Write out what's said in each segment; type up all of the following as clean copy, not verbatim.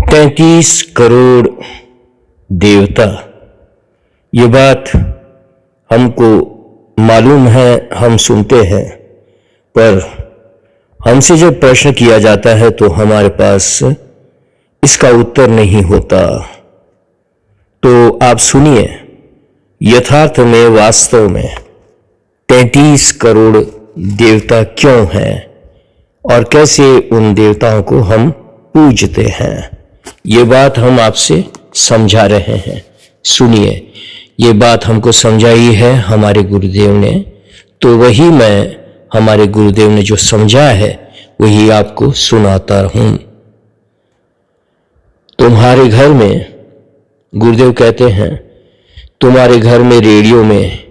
33 करोड़ देवता, ये बात हमको मालूम है, हम सुनते हैं, पर हमसे जब प्रश्न किया जाता है तो हमारे पास इसका उत्तर नहीं होता। तो आप सुनिए, यथार्थ में, वास्तव में 33 करोड़ देवता क्यों हैं और कैसे उन देवताओं को हम पूजते हैं, ये बात हम आपसे समझा रहे हैं। सुनिए, ये बात हमको समझाई है हमारे गुरुदेव ने, तो वही मैं, हमारे गुरुदेव ने जो समझा है वही आपको सुनाता हूं। तुम्हारे घर में, गुरुदेव कहते हैं, तुम्हारे घर में रेडियो में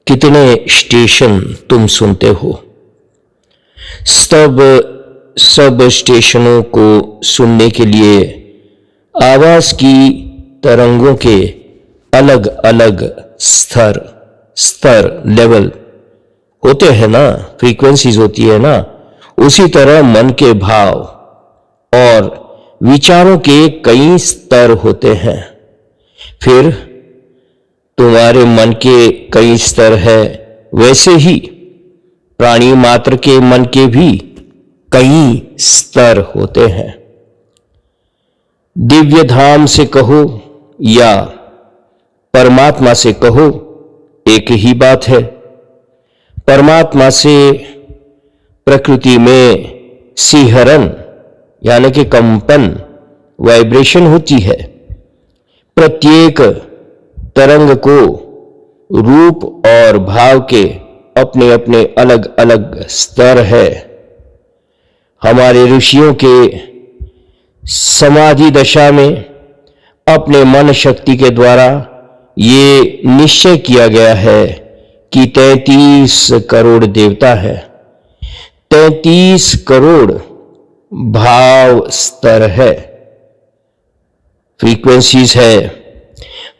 कितने स्टेशन तुम सुनते हो? सब स्टेशनों को सुनने के लिए आवाज की तरंगों के अलग अलग स्तर लेवल होते हैं ना, फ्रीक्वेंसीज होती है ना। उसी तरह मन के भाव और विचारों के कई स्तर होते हैं। फिर तुम्हारे मन के कई स्तर है, वैसे ही प्राणी मात्र के मन के भी कई स्तर होते हैं। दिव्य धाम से कहो या परमात्मा से कहो, एक ही बात है। परमात्मा से प्रकृति में सिहरन यानी कि कंपन, वाइब्रेशन होती है। प्रत्येक तरंग को रूप और भाव के अपने अपने अलग अलग स्तर है। हमारे ऋषियों के समाधि दशा में अपने मन शक्ति के द्वारा ये निश्चय किया गया है कि 33 करोड़ देवता है, 33 करोड़ भाव स्तर है, फ्रीक्वेंसीज है।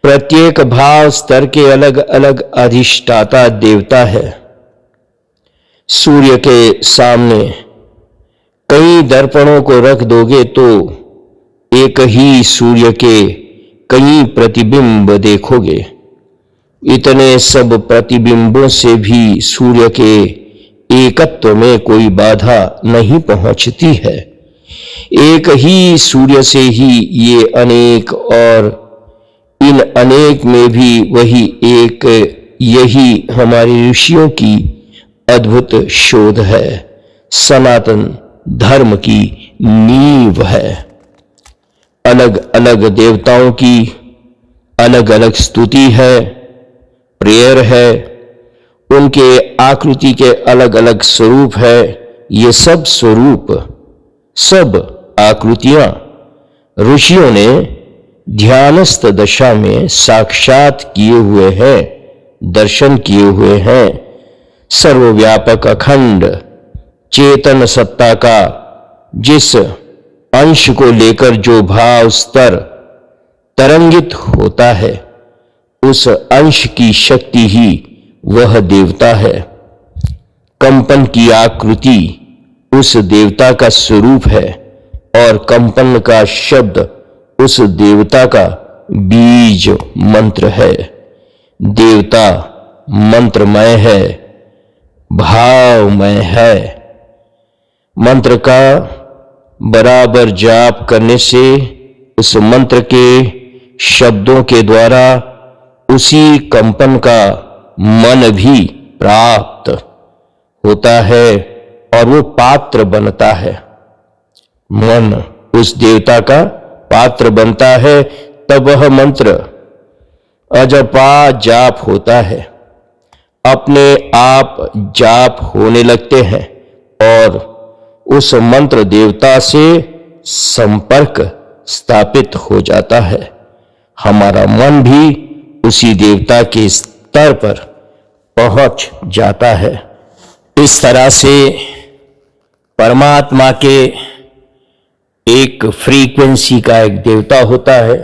प्रत्येक भाव स्तर के अलग अलग अधिष्ठाता देवता है। सूर्य के सामने कई दर्पणों को रख दोगे तो एक ही सूर्य के कई प्रतिबिंब देखोगे। इतने सब प्रतिबिंबों से भी सूर्य के एकत्व में कोई बाधा नहीं पहुंचती है। एक ही सूर्य से ही ये अनेक, और इन अनेक में भी वही एक, यही हमारे ऋषियों की अद्भुत शोध है, सनातन धर्म की नींव है। अलग अलग देवताओं की अलग अलग स्तुति है, प्रेयर है, उनके आकृति के अलग अलग स्वरूप है। ये सब स्वरूप, सब आकृतियां ऋषियों ने ध्यानस्थ दशा में साक्षात किए हुए हैं, दर्शन किए हुए हैं। सर्वव्यापक अखंड चेतन सत्ता का जिस अंश को लेकर जो भाव स्तर तरंगित होता है, उस अंश की शक्ति ही वह देवता है। कंपन की आकृति उस देवता का स्वरूप है और कंपन का शब्द उस देवता का बीज मंत्र है। देवता मंत्रमय है, भावमय है। मंत्र का बराबर जाप करने से उस मंत्र के शब्दों के द्वारा उसी कंपन का मन भी प्राप्त होता है और वो पात्र बनता है। मन उस देवता का पात्र बनता है, तब वह मंत्र अजपा जाप होता है, अपने आप जाप होने लगते हैं और उस मंत्र देवता से संपर्क स्थापित हो जाता है। हमारा मन भी उसी देवता के स्तर पर पहुंच जाता है। इस तरह से परमात्मा के एक फ्रीक्वेंसी का एक देवता होता है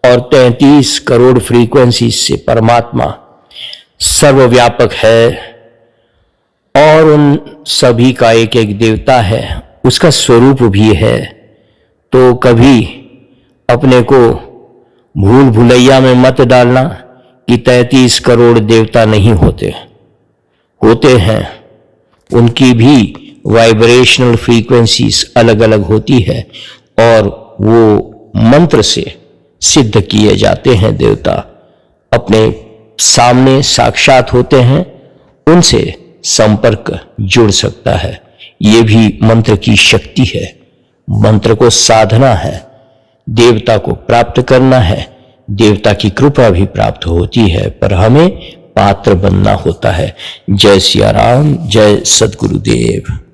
और 33 करोड़ फ्रीक्वेंसी से परमात्मा सर्वव्यापक है और उन सभी का एक एक देवता है, उसका स्वरूप भी है। तो कभी अपने को भूल भुलैया में मत डालना कि 33 करोड़ देवता नहीं होते, होते हैं। उनकी भी वाइब्रेशनल फ्रीक्वेंसीज अलग अलग होती है और वो मंत्र से सिद्ध किए जाते हैं। देवता अपने सामने साक्षात होते हैं, उनसे संपर्क जुड़ सकता है। ये भी मंत्र की शक्ति है। मंत्र को साधना है, देवता को प्राप्त करना है। देवता की कृपा भी प्राप्त होती है, पर हमें पात्र बनना होता है। जय सिया राम, जय सद्गुरुदेव।